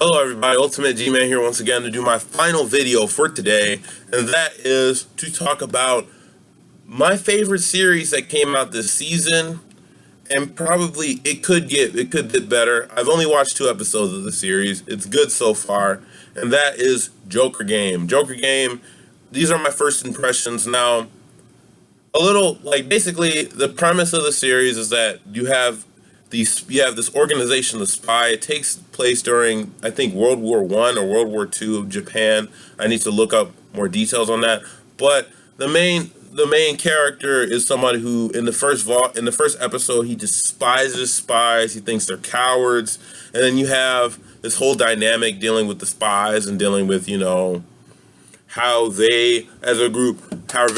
Hello everybody, Ultimate G-Man here once again to do my final video for today, and that is to talk about my favorite series that came out this season, and probably it could get better. I've only watched 2 episodes of the series. It's good so far, and that is Joker Game. Joker Game, these are my first impressions. Now, basically the premise of the series is that you have this organization, the Spy. It takes place during, I think, World War I or World War II of Japan. I need to look up more details on that. But the main character is somebody who, in the first episode, he despises spies. He thinks they're cowards. And then you have this whole dynamic dealing with the spies and dealing with, how they, as a group, are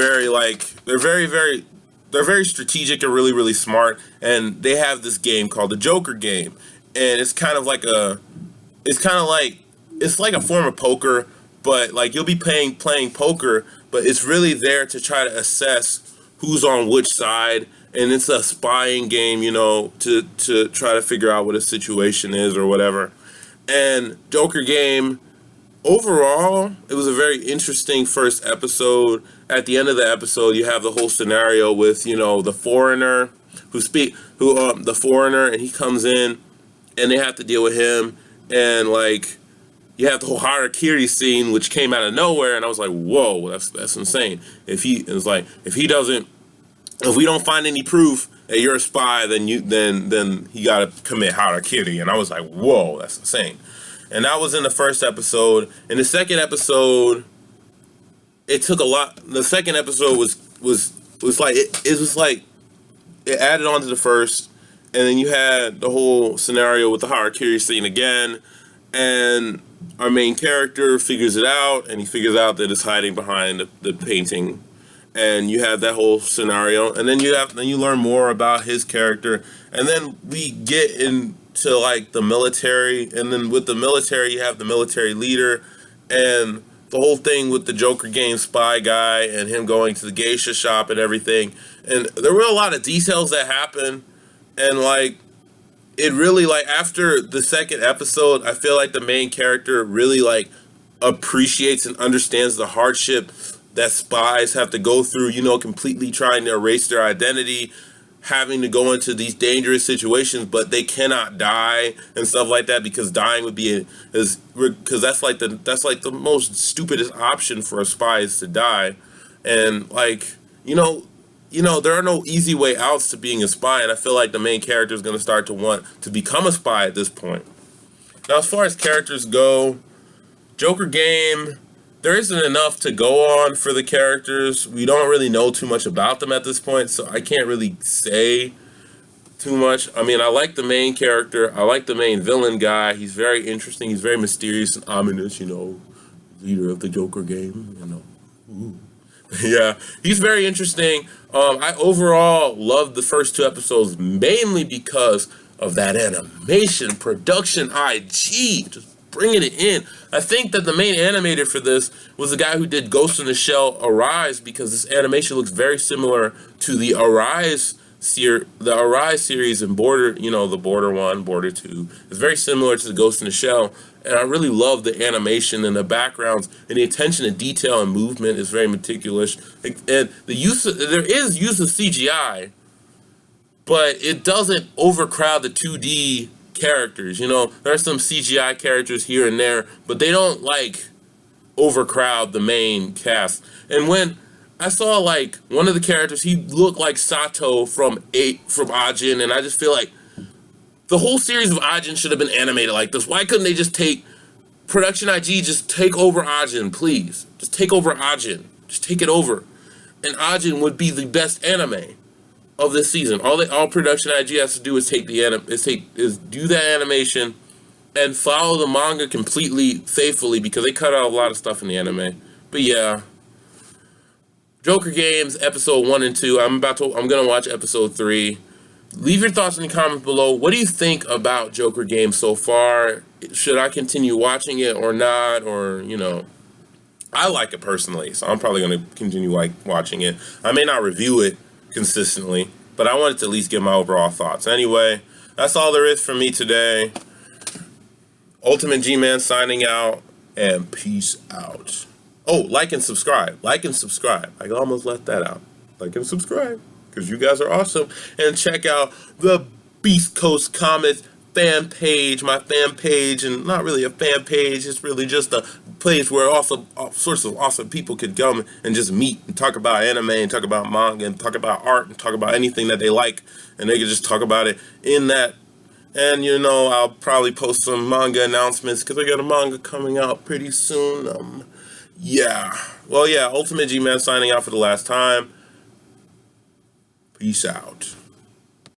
they're very strategic and really, really smart, and they have this game called the Joker Game, and it's like a form of poker, but like you'll be playing poker, but it's really there to try to assess who's on which side, and it's a spying game, to try to figure out what a situation is or whatever. And Joker Game, overall, it was a very interesting first episode. At the end of the episode, you have the whole scenario with, the foreigner and he comes in and they have to deal with him. And you have the whole harakiri scene, which came out of nowhere. And I was like, whoa, that's insane. If we don't find any proof that you're a spy, then he got to commit harakiri. And I was like, whoa, that's insane. And that was in the first episode. In the second episode, it took a lot. The second episode it added on to the first, and then you had the whole scenario with the harakiri scene again, and our main character figures it out, and he figures out that it's hiding behind the painting, and you have that whole scenario, and then you learn more about his character, and then we get into the military, and then with the military you have the military leader, and the whole thing with the Joker Game spy guy and him going to the geisha shop and everything. And there were a lot of details that happened, and it really, after the second episode, I feel like the main character really appreciates and understands the hardship that spies have to go through, completely trying to erase their identity, having to go into these dangerous situations, but they cannot die and stuff like that, because dying would be because that's the most stupidest option for a spy, is to die. And there are no easy way outs to being a spy, and I feel like the main character is going to start to want to become a spy at this point. Now, as far as characters go, Joker Game, there isn't enough to go on for the characters. We don't really know too much about them at this point, so I can't really say too much. I mean, I like the main character. I like the main villain guy. He's very interesting. He's very mysterious and ominous, leader of the Joker Game, Ooh. Yeah, he's very interesting. I overall loved the first 2 episodes, mainly because of that animation, production, just bringing it in. I think that the main animator for this was the guy who did Ghost in the Shell Arise, because this animation looks very similar to the Arise series in Border, the Border 1, Border 2. It's very similar to the Ghost in the Shell, and I really love the animation and the backgrounds, and the attention to detail and movement is very meticulous. And there is use of CGI, but it doesn't overcrowd the 2D characters. There are some CGI characters here and there, but they don't overcrowd the main cast. And when I saw one of the characters, he looked like Sato from Ajin, and I just feel like the whole series of Ajin should have been animated like this. Why couldn't they just take Production IG, just take over Ajin, please? Just take over Ajin. Just take it over. And Ajin would be the best anime of this season. All Production IG has to do is do that animation and follow the manga completely faithfully, because they cut out a lot of stuff in the anime. But yeah, Joker Games episode 1 and 2. I'm gonna watch episode 3. Leave your thoughts in the comments below. What do you think about Joker Games so far? Should I continue watching it or not? Or I like it personally, so I'm probably gonna continue watching it. I may not review it consistently, but I wanted to at least get my overall thoughts. Anyway, that's all there is for me today. Ultimate G-Man signing out, and peace out. Oh, like and subscribe. Like and subscribe. I almost left that out. Like and subscribe, because you guys are awesome. And check out the Beast Coast Comics fan page, my fan page, and not really a fan page, it's really just a place where awesome, all sorts of awesome people could come and just meet and talk about anime and talk about manga and talk about art and talk about anything that they like, and they could just talk about it in that. And I'll probably post some manga announcements because I got a manga coming out pretty soon. Yeah. Well, yeah, Ultimate G-Man signing out for the last time. Peace out.